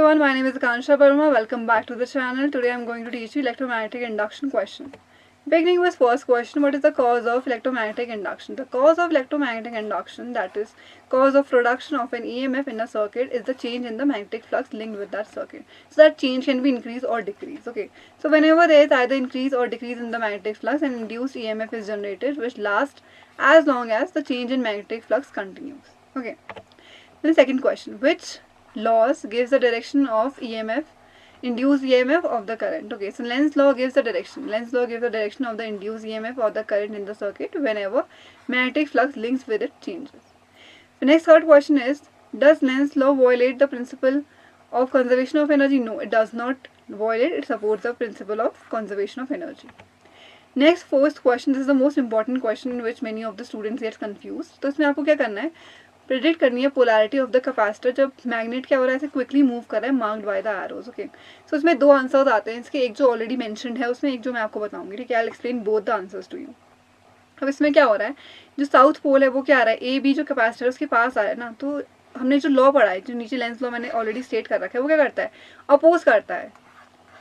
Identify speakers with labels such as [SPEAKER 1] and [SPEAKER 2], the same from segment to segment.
[SPEAKER 1] everyone, my name is Kansha Parma. Welcome back to the channel. Today I am going to teach you electromagnetic induction question. Beginning with first question, what is the cause of electromagnetic induction? The cause of electromagnetic induction, that is cause of production of an EMF in a circuit, is the change in the magnetic flux linked with that circuit. So that change can be increase or decrease. Okay. So whenever there is either increase or decrease in the magnetic flux, an induced EMF is generated which lasts as long as the change in magnetic flux continues. Okay. Then second question, which laws gives the direction of EMF, induced EMF of the current? Okay, so Lenz's law gives the direction. Lenz's law gives the direction of the induced EMF or the current in the circuit whenever magnetic flux links with it changes. The next third question is, does Lenz's law violate the principle of conservation of energy? No, it does not violate. It supports the principle of conservation of energy. Next fourth question, this is the most important question in which many of the students get confused. तो इसमें आपको क्या करना है, predict करनी है polarity of the capacitor जब magnet क्या हो रहा है, ऐसे क्विकली मूव कर रहा है marked by the arrows. Okay, so इसमें दो आंसर्स आते हैं इसके, एक जो ऑलरेडी मेंशन्ड है उसमें, एक जो मैं आपको बताऊंगी. ठीक है, I will explain both the answers to you. अब इसमें क्या हो रहा है, जो साउथ पोल है वो क्या आ रहा है, ए बी जो कैपेसिटर उसके पास आ रहा है ना, तो हमने जो लॉ पढ़ा है, जो नीचे लेंस लॉ मैंने ऑलरेडी स्टेट कर रखा है, वो क्या करता है, अपोज करता है,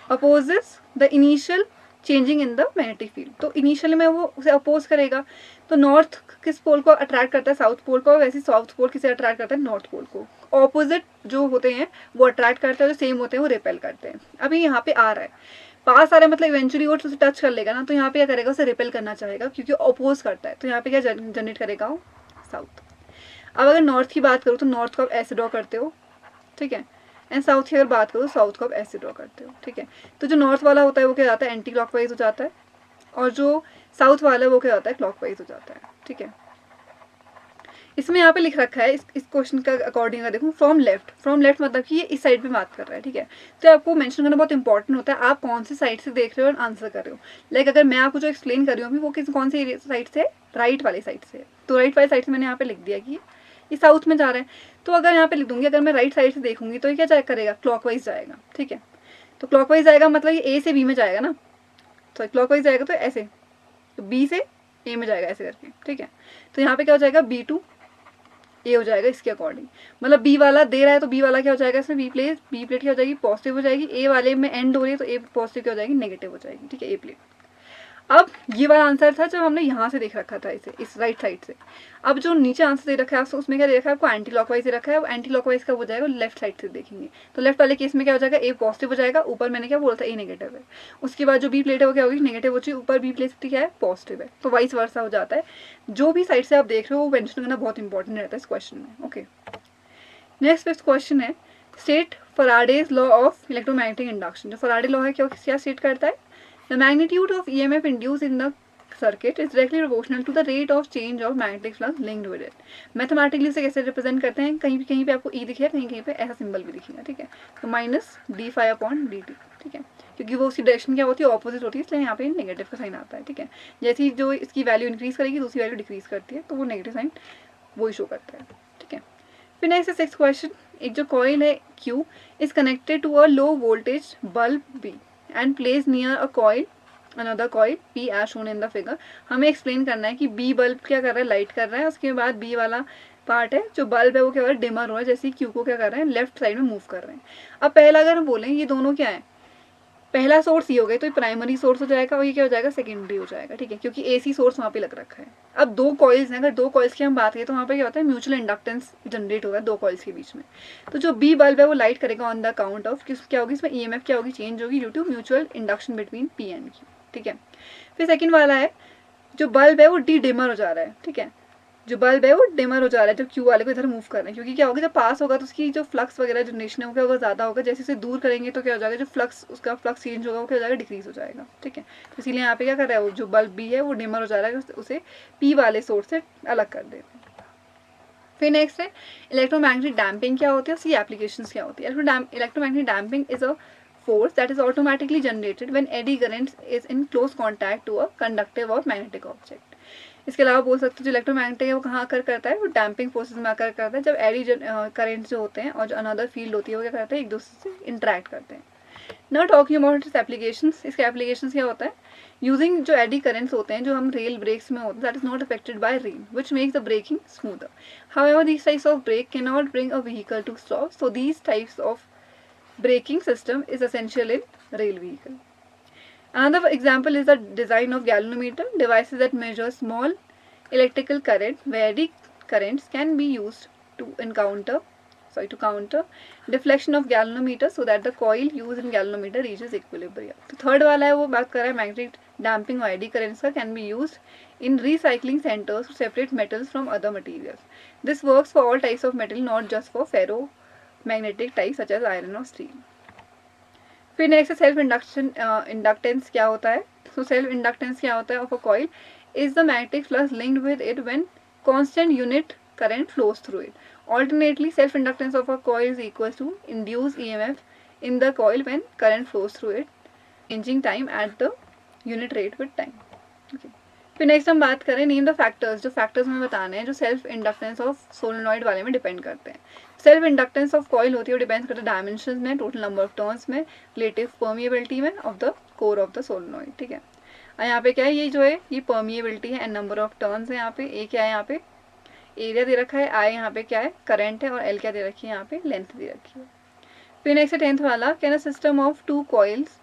[SPEAKER 1] opposes the initial changing in the magnetic field. तो इनिशियली में वो उसे अपोज करेगा. तो नॉर्थ किस पोल को अट्रैक्ट करता है, साउथ पोल को, वैसे साउथ पोल किसे अट्रैक्ट करता है, नॉर्थ पोल को. ऑपोजिट जो होते हैं वो अट्रैक्ट करते हैं, जो सेम होते हैं वो रिपेल करते हैं. अभी यहाँ पे आ रहा है, पास आ रहा है, मतलब इवेंचुअली वो उसे टच कर लेगा ना, तो यहाँ पे क्या करेगा, उसे रिपेल करना चाहेगा क्योंकि अपोज करता है. तो यहाँ पे क्या जनरेट करेगा, साउथ. अब अगर नॉर्थ की बात करो तो नॉर्थ को आप ऐसे ड्रॉ करते हो. ठीक है, एंड साउथ की अगर बात करो, साउथ को आप ऐसे ड्रॉ करते हो. ठीक है, तो जो नॉर्थ वाला होता है वो क्या जाता है, एंटी क्लॉकवाइज हो जाता है, और जो साउथ वाला है वो क्या होता है, क्लॉकवाइज हो जाता है. ठीक है, इसमें यहाँ पे लिख रखा है इस क्वेश्चन का अकॉर्डिंग अगर देखूँ, फ्रॉम लेफ्ट मतलब कि ये इस साइड पे बात कर रहा है. ठीक है, तो आपको मेंशन करना बहुत इंपॉर्टेंट होता है, आप कौन सी साइड से देख रहे हो और आंसर कर रहे हो. लाइक अगर मैं आपको जो एक्सप्लेन कर रही हूँ अभी, वो कौन सी साइड से, राइट वाली साइड से. तो राइट वाली साइड से मैंने यहाँ पे लिख दिया कि ये साउथ में जा रहा है. तो अगर यहाँ पे लिख दूंगी, अगर मैं राइट साइड से देखूंगी तो ये क्या करेगा, क्लॉकवाइज जाएगा. ठीक है, तो क्लॉकवाइज जाएगा मतलब ये ए से बी में जाएगा ना, तो क्लॉकवाइज जाएगा तो ऐसे, तो बी से ए में जाएगा ऐसे करके. ठीक है, तो यहाँ पे क्या हो जाएगा, बी टू ए हो जाएगा इसके अकॉर्डिंग. मतलब बी वाला दे रहा है तो बी वाला क्या हो जाएगा, इसमें बी प्लेट क्या हो जाएगी, पॉजिटिव हो जाएगी. ए वाले में एंड हो रही है तो ए पॉजिटिव क्या हो जाएगी, नेगेटिव हो जाएगी. ठीक है, ए प्लेट. अब ये वाला आंसर था जब हमने यहाँ से देख रखा था इसे, इस राइट साइड से. अब जो नीचे आंसर दे रखा है उसमें क्या दे रखा है आपको, एंटी क्लॉकवाइज दे रखा है. एंटी क्लॉकवाइज का हो जाएगा लेफ्ट साइड से देखेंगे, तो लेफ्ट वाले केस में क्या हो जाएगा, ए पॉजिटिव हो जाएगा, ऊपर मैंने क्या बोला था, ए नेगेटिव है. उसके बाद जो बी प्लेट है वो क्या होगी, नेगेटिव हो जाएगी, ऊपर बी प्लेट क्या है, पॉजिटिव है. तो वाइस वर्सा हो जाता है. जो भी साइड से आप देख रहे हो वो मेंशन करना बहुत इंपॉर्टेंट रहता है इस क्वेश्चन में. ओके, नेक्स्ट फिफ्थ क्वेश्चन है, state Faraday's law of electromagnetic induction. जो फैराडे लॉ है क्या स्टेट करता है, the magnitude of EMF induce in the circuit is directly proportional to the rate of change of magnetic flux linked with it. Mathematically से कैसे represent करते हैं, कहीं पे आपको E दिखेगा, कहीं पे ऐसा सिंबल भी दिखेगा. ठीक है, तो माइनस d∅/dt. ठीक है, क्योंकि वो उसकी डायरेक्शन क्या होती है, ऑपोजिट होती है, इसलिए यहाँ पे नेगेटिव का साइन आता है. ठीक है, जैसे ही जो इसकी वैल्यू इंक्रीज करेगी दूसरी वैल्यू डिक्रीज करती है, तो वो नेगेटिव साइन वो शो करता है. ठीक है, फिर नेक्स्ट सिक्स क्वेश्चन, एक जो कॉइल है Q is connected to a low voltage bulb B and place near a coil another coil P as shown in the figure. हमें एक्सप्लेन करना है कि B बल्ब क्या कर रहा है, लाइट कर रहा है. उसके बाद B वाला पार्ट है जो बल्ब है वो क्या कर रहा है, डिमर हो रहा है, जैसे Q को क्या कर रहे हैं, लेफ्ट साइड में मूव कर रहे हैं. अब पहला अगर हम बोलें ये दोनों क्या है, पहला सोर्स ये हो गया तो ये प्राइमरी सोर्स हो जाएगा और ये क्या हो जाएगा, सेकेंडरी हो जाएगा. ठीक है, क्योंकि AC सोर्स वहाँ पे लग रखा है. अब दो कॉइल्स हैं, अगर दो कॉइल्स की हम बात करें तो वहाँ पे क्या होता है, म्यूचुअल इंडक्टेंस जनरेट होगा दो कॉइल्स के बीच में. तो जो B बल्ब है वो लाइट करेगा ऑन द अकाउंट ऑफ क्या होगी, इसमें EMF क्या होगी, चेंज होगी due to mutual induction between P and Q. ठीक है, फिर सेकंड वाला है जो बल्ब है वो डिमर हो जा रहा है. ठीक है, जो बल्ब है वो डिमर हो जा रहा है जब Q वाले को इधर मूव कर रहे हैं, क्योंकि क्या होगा, जब पास होगा तो उसकी जो फ्लक्स वगैरह जनरेशन है वो क्या होगा, ज़्यादा होगा. जैसे उसे दूर करेंगे तो क्या हो जाएगा, जो फ्लक्स उसका फ्लक्स चेंज होगा वो क्या हो जाएगा, डिक्रीज हो जाएगा. ठीक है, तो इसीलिए यहाँ पे क्या कर रहा है, वो जो बल्ब B है वो डिमर हो जा रहा है, उसे P वाले सोर्स से अलग कर देते हैं. फिर नेक्स्ट है इलेक्ट्रोमैग्नेटिक डैम्पिंग क्या होती है, उसकी एप्लीकेशंस क्या होती है. Electromagnetic damping is a force that is automatically generated when eddy current is in close contact to a conductive or magnetic object. इसके अलावा बोल सकते हो जो इलेक्ट्रोमैग्नेटिक है वो कहाँ आकर करता है, वो डैम्पिंग फोर्सेस में आकर करता है जब एडी करेंट्स जो होते हैं और जो अनदर फील्ड होती है वो क्या करते हैं, एक दूसरे से इंटरेक्ट करते हैं. Now talking about it's applications, इसके एप्लीकेशंस क्या होता है, यूजिंग जो एडी करेंट्स होते हैं जो हम रेल ब्रेक्स में होते हैं, that is not affected by rain which makes the braking smoother. However these types of brake can not bring a vehicle to stop, so these types of braking system is essential in rail vehicle. Another example is the design of galvanometer, devices that measure small electrical current where eddy currents can be used to counter deflection of galvanometer so that the coil used in galvanometer reaches equilibrium. तो third वाला है वो बात कर रहा है magnetic damping और AD currents का can be used in recycling centers to separate metals from other materials. This works for all types of metal, not just for ferromagnetic types such as iron or steel. फिर next self inductance क्या होता है. So self inductance क्या होता है of a coil is the magnetic flux linked with it when constant unit current flows through it. Alternately, self-inductance of a coil is equal to induced EMF in the coil when current flows through it, changing time at the unit rate with time. Okay. फिर next हम बात करें name the factors. जो factors में बताने हैं जो self inductance of solenoid वाले में डिपेंड करते हैं. सेल्फ इंडक्टेंस ऑफ कॉइल होती है वो डिपेंड करता है डायमेंशन में, टोटल नंबर ऑफ टर्न्स में, रिलेटिव परमिएबिलिटी में of the core of the solenoid. ठीक है. और यहाँ पे क्या है, ये जो है ये परमिएबिलिटी है एंड नंबर ऑफ टर्न्स है. यहाँ पे ए क्या है, यहाँ पे एरिया दे रखा है, आई यहाँ पे क्या है करंट है, और एल क्या दे रखी है यहाँ पे लेंथ दे रखी है. फिर नेक्स्ट है 10th वाला, can a system of two coils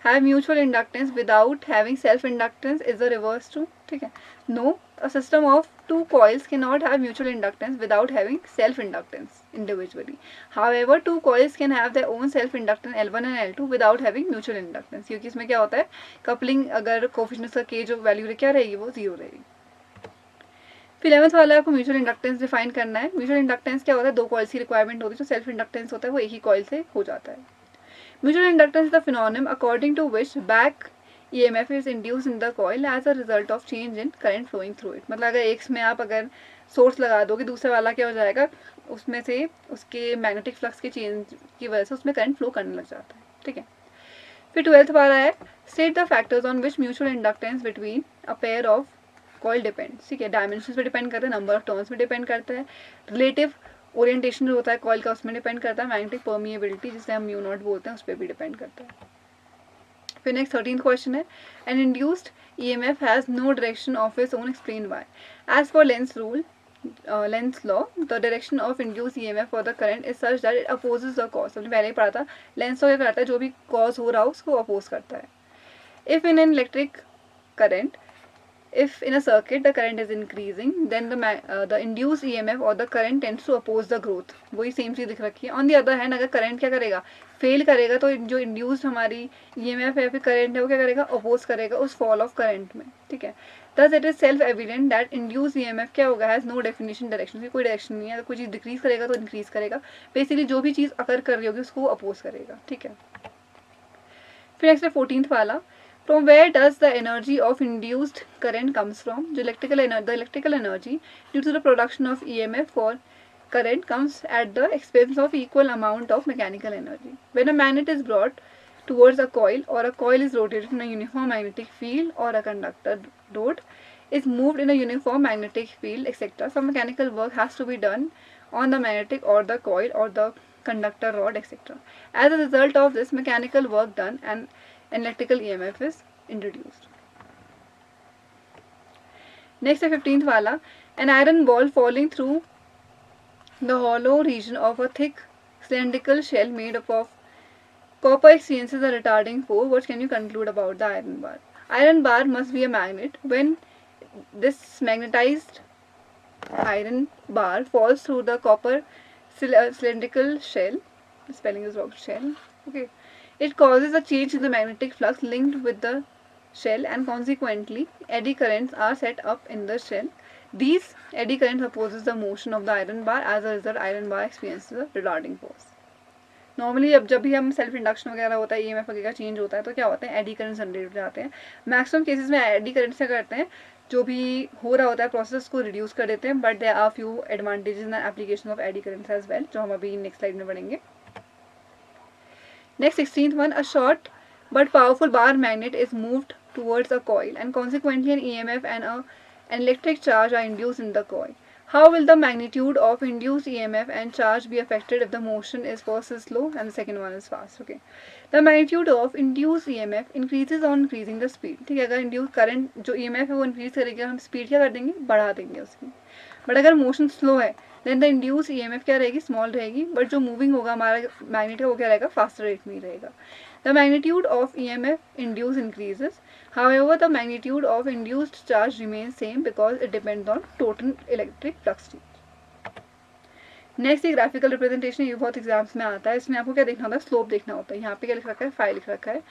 [SPEAKER 1] have mutual inductance without having self inductance is the reverse true. ठीक है. No, a system of two coils can not have mutual inductance without having self inductance individually. However two coils can have their own self inductance L1 and L2 without having mutual inductance, क्योंकि इसमें क्या होता है coupling, अगर coefficient का के जो value क्या रहेगी वो 0 रहेगी. फिर 11th वाला आपको म्यूचुअल इंडक्टेंस डिफाइन करना है. म्यूचुअल इंडक्टेंस क्या होता है, दो कॉइल्स की रिक्वायरमेंट होती है. जो सेल्फ इंडक्टेंस होता है वो एक ही कॉइल से हो जाता है. Mutual inductance is the phenomenon according to which back EMF is induced in the coil as a result of change in current flowing through it. मतलब अगर एक में आप अगर सोर्स लगा दोगे, दूसरे वाला क्या हो जाएगा, उसमें से उसके मैग्नेटिक फ्लक्स के चेंज की वजह से उसमें करंट फ्लो करने लग जाता है. ठीक है. फिर 12th वाला है state the factors on which mutual inductance between a pair of coil depends. ठीक है. डायमेंशंस पे डिपेंड करता है, नंबर ऑफ टर्न्स पे डिपेंड करता है, रिलेटिव ओरिएंटेशन जो होता है कॉइल का उसमें डिपेंड करता है, मैग्नेटिक परमिएबिलिटी जिसे हम म्यू नॉट बोलते हैं उस पर भी डिपेंड करता है. फिर नेक्स्ट 13th क्वेश्चन है, an induced EMF has no direction of its own, explain why. As for Lenz rule, Lenz's law, the direction of induced EMF for the current is such that it opposes the cause. हमने पहले ही पढ़ा था, lens तो क्या करता है, जो भी कॉज हो रहा हो उसको अपोज करता है. If in an electric current, if in a circuit the current is increasing, then the induced EMF or the current tends to oppose the growth. वही सेम चीज दिख रखी है. On the other hand, अगर current क्या करेगा, fail करेगा, तो जो इंड्यूस्ड हमारी EMF है फिर करंट है वो क्या करेगा, अपोज करेगा उस फॉल ऑफ करंट में. ठीक है. Thus it is self evident that induced EMF क्या होगा, has no definition direction. उसकी कोई डायरेक्शन नहीं है. अगर कोई चीज डिक्रीज करेगा तो इंक्रीज करेगा. बेसिकली जो भी चीज अगर कर रही होगी उसको अपोज करेगा. ठीक है. फिर नेक्स्ट है 14th वाला, from where does the energy of induced current comes from. The electrical energy due to the production of EMF for current comes at the expense of equal amount of mechanical energy. When a magnet is brought towards a coil or a coil is rotated in a uniform magnetic field or a conductor rod is moved in a uniform magnetic field, etc. Some mechanical work has to be done on the magnetic or the coil or the conductor rod, etc. As a result of this mechanical work done, and an electrical EMF is introduced. Next है 15th वाला, an iron ball falling through the hollow region of a thick cylindrical shell made up of copper experiences a retarding force. What can you conclude about the iron bar? Iron bar must be a magnet. When this magnetized iron bar falls through the copper cylindrical shell, the spelling is wrong, shell, okay, it causes a change in the magnetic flux linked with the shell, and consequently eddy currents are set up in the shell. These eddy currents opposes the motion of the iron bar. As a result, iron bar experiences a retarding force. Normally अब जब भी हम self induction वगैरह होता है, EMF वगैरह change होता है, तो क्या होता है, एडी करंट जनरेट हो जाते हैं. मैक्सिमम केसेस में एडी करंट से करते हैं, जो भी हो रहा होता है प्रोसेस को रिड्यूस कर देते हैं. But there are few advantages and application of eddy currents as well, जो हम अभी नेक्स्ट स्लाइड में पढ़ेंगे. Next 16th one, a short but powerful bar magnet is moved towards a coil and consequently an EMF and an electric charge are induced in the coil. How will the magnitude of induced EMF and charge be affected if the motion is first is slow and the second one is fast? Okay. The magnitude of induced EMF increases on increasing the speed. ठीक है. अगर induced current जो EMF है वो increase करेगा, हम speed क्या कर देंगे, बढ़ा देंगे उसकी. But अगर motion slow है देन द इंड्यूस EMF क्या रहेगी, स्मॉल रहेगी, बट जो मूविंग होगा हमारा मैग्नेट का वो क्या रहेगा, फास्टर रेट में ही रहेगा. The magnitude of EMF induce increases, however the magnitude of induced charge remains same because it depends on total electric flux change. Next ये ग्राफिकल रिप्रेजेंटेशन, ये बहुत एग्जाम्स में आता है. इसमें आपको क्या देखना होता है, स्लोप देखना होता है. यहाँ पे क्या लिख रखा है, फाई लिख रखा है.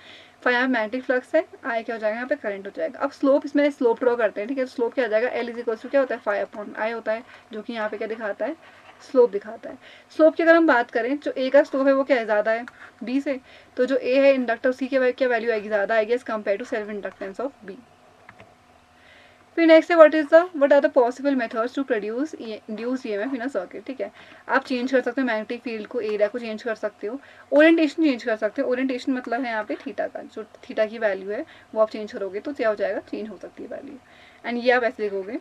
[SPEAKER 1] फाई यहाँ मैग्नेटिक फ्लक्स है, आई क्या हो जाएगा, यहाँ पे करंट हो जाएगा. अब स्लोप, इसमें स्लोप ड्रॉ करते हैं, ठीक है. स्लोप क्या हो जाएगा, L इज इक्वल टू क्या होता है, फाई अपॉन आई होता है, जो कि यहाँ पे क्या दिखाता है, स्लोप दिखाता है. स्लोप की अगर हम बात करें, जो ए का स्लोप है वो क्या है, ज़्यादा है बी से, तो जो ए है इंडक्टर, सी की क्या वैल्यू आएगी, ज़्यादा आएगी as compare to self inductance of B. फिर नेक्स्ट है what are the possible methods to produce induce EMF in a circuit. ठीक है, आप चेंज कर सकते हो मैग्नेटिक फील्ड को, एरिया को चेंज कर सकते हो, ओरिएंटेशन चेंज कर सकते हो. ओरिएंटेशन मतलब है यहाँ पे थीटा का, जो थीटा की वैल्यू है वो आप चेंज करोगे तो क्या हो जाएगा, चेंज हो सकती है वैल्यू. एंड ये आप ऐसे लिखोगे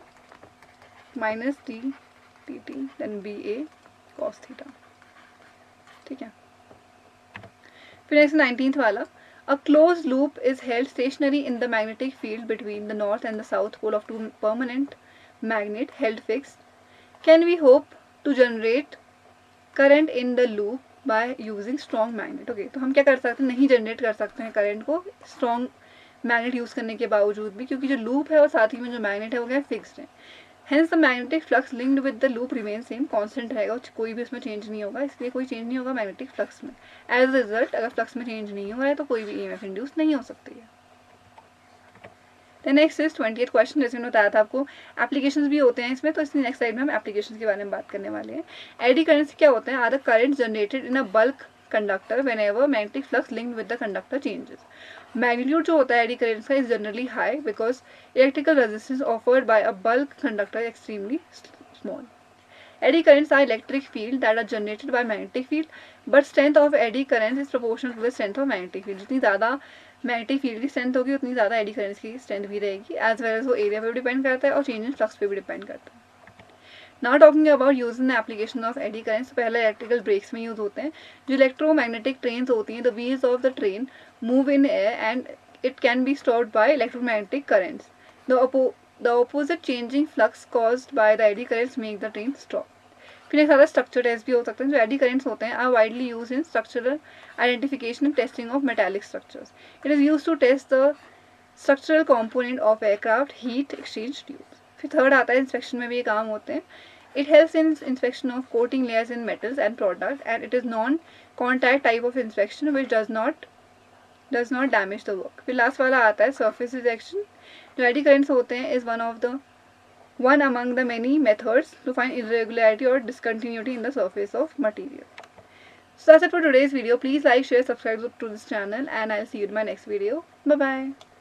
[SPEAKER 1] -d/dt then BA cos theta. ठीक है. फिर नेक्स्ट 19th वाला, a closed loop is held stationary in the magnetic field between the north and the south pole of two permanent magnet held fixed. Can we hope to generate current in the loop by using strong magnet? Okay, तो हम क्या कर सकते हैं, नहीं generate कर सकते हैं करंट को स्ट्रॉन्ग मैग्नेट यूज़ करने के बावजूद भी, क्योंकि जो लूप है और साथ ही में जो मैग्नेट है वो क्या फिक्स्ड है. Hence the magnetic flux linked with the loop remains same, constant रहेगा, कोई भी इसमें चेंज नहीं होगा, इसलिए कोई चेंज नहीं होगा मैग्नेटिक फ्लक्स में. एज अ रिजल्ट अगर फ्लक्स में चेंज नहीं हो रहा है तो कोई भी EMF इंड्यूस नहीं हो सकती है. Next is 20th question. जैसे मैंने बताया था आपको एप्लीकेशंस भी होते हैं इसमें, तो इसलिए नेक्स्ट साइड में हम एप्लीकेशंस के बारे में बात करने वाले हैं. एडी करंट्स क्या होते हैं, are the current generated in a bulk conductor whenever magnetic flux linked with the conductor changes. Magnitude जो होता है एडी करेंट्स का is generally high because electrical resistance offered by a bulk conductor extremely small. Eddy currents are electric field that are generated by magnetic field, but strength of eddy currents is proportional to the strength of magnetic field. जितनी ज़्यादा magnetic field की strength होगी उतनी ज़्यादा eddy currents की strength भी रहेगी, as well as वो एरिया पे भी डिपेंड करता है और चेंज इन फ्लक्स पे भी डिपेंड करता है. Now talking about use in application of AD currents, पहले इलेक्ट्रिकल ब्रेक्स में यूज होते हैं. जो इलेक्ट्रोमैग्नेटिक ट्रेन्स होती हैं, the wheels of the train move in air and it can be stopped bye electromagnetic currents. The opposite changing flux caused by the AD currents make the train stop. फिर एक सारा structure test भी हो सकते हैं. जो AD currents होते हैं are widely use in structural identification and testing of metallic structures. It is use to test the structural component of aircraft heat exchange tubes. फिर थर्ड आता है इंस्पेक्शन में भी ये काम होते हैं. It helps in inspection of coating layers in metals and product, and it is non-contact type of inspection which does not damage the work. फिर लास्ट वाला आता है surface rejection. जो एडी करेंट्स होते हैं is one among the many methods to find irregularity or discontinuity in the surface of material. So that's it for today's video. Please like, share, subscribe to this channel, and I'll see you in my next video. Bye bye.